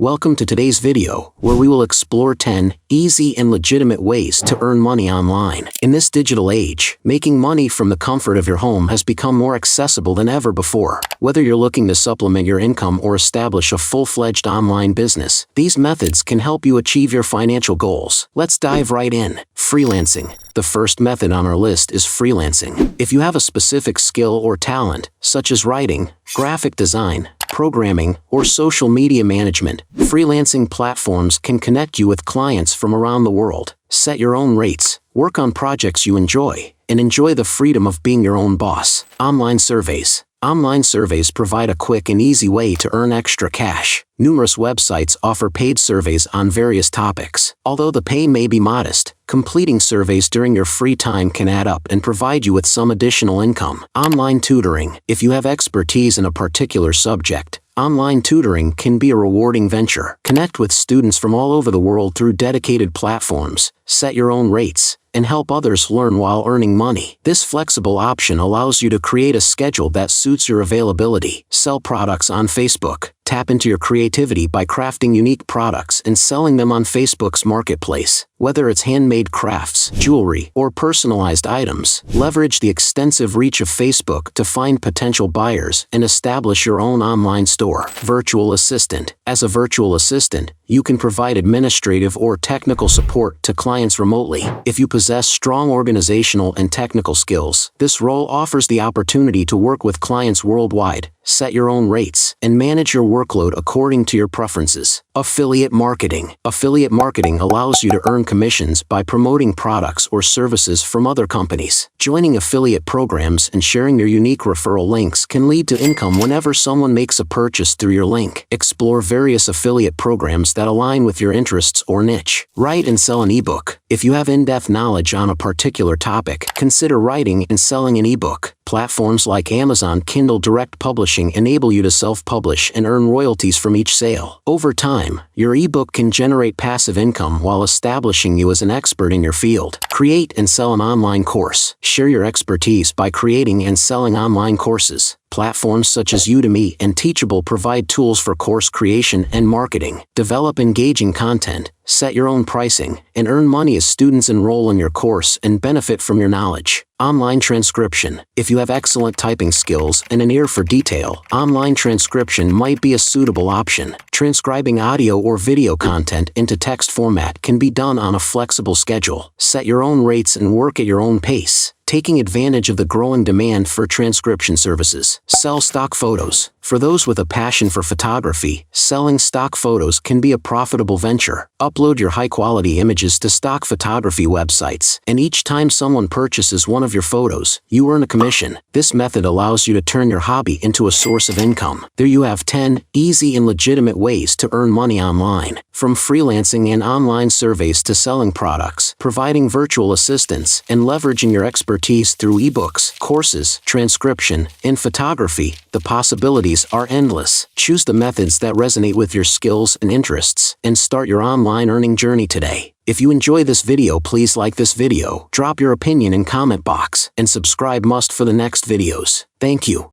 Welcome to today's video, where we will explore 10 easy and legitimate ways to earn money online. In this digital age, making money from the comfort of your home has become more accessible than ever before. Whether you're looking to supplement your income or establish a full-fledged online business, these methods can help you achieve your financial goals. Let's dive right in. Freelancing. The first method on our list is freelancing. If you have a specific skill or talent, such as writing, graphic design, programming, or social media management, freelancing platforms can connect you with clients from around the world. Set your own rates, work on projects you enjoy, and enjoy the freedom of being your own boss. Online surveys. Online surveys provide a quick and easy way to earn extra cash. Numerous websites offer paid surveys on various topics. Although the pay may be modest, completing surveys during your free time can add up and provide you with some additional income. Online tutoring. If you have expertise in a particular subject, online tutoring can be a rewarding venture. Connect with students from all over the world through dedicated platforms, set your own rates, and help others learn while earning money. This flexible option allows you to create a schedule that suits your availability. Sell products on Facebook. Tap into your creativity by crafting unique products and selling them on Facebook's marketplace. Whether it's handmade crafts, jewelry, or personalized items, leverage the extensive reach of Facebook to find potential buyers and establish your own online store. Virtual assistant. As a virtual assistant, you can provide administrative or technical support to clients remotely. If you possess strong organizational and technical skills, this role offers the opportunity to work with clients worldwide, set your own rates, and manage your workload according to your preferences. Affiliate marketing. Affiliate marketing allows you to earn commissions by promoting products or services from other companies. Joining affiliate programs and sharing your unique referral links can lead to income whenever someone makes a purchase through your link. Explore various affiliate programs that align with your interests or niche. Write and sell an ebook. If you have in-depth knowledge on a particular topic, consider writing and selling an ebook. Platforms like Amazon Kindle Direct Publishing enable you to self-publish and earn royalties from each sale. Over time, your ebook can generate passive income while establishing you as an expert in your field. Create and sell an online course. Share your expertise by creating and selling online courses. Platforms such as Udemy and Teachable provide tools for course creation and marketing. Develop engaging content, set your own pricing, and earn money as students enroll in your course and benefit from your knowledge. Online transcription. If you have excellent typing skills and an ear for detail, online transcription might be a suitable option. Transcribing audio or video content into text format can be done on a flexible schedule. Set your own rates and work at your own pace, taking advantage of the growing demand for transcription services. Sell stock photos. For those with a passion for photography, selling stock photos can be a profitable venture. Upload your high-quality images to stock photography websites, and each time someone purchases one of your photos, you earn a commission. This method allows you to turn your hobby into a source of income. There you have 10 easy and legitimate ways to earn money online. From freelancing and online surveys to selling products, providing virtual assistants, and leveraging your expertise through ebooks, courses, transcription, and photography, the possibilities are endless. Choose the methods that resonate with your skills and interests, and start your online earning journey today. If you enjoy this video, please like this video, drop your opinion in comment box, and subscribe must for the next videos. Thank you.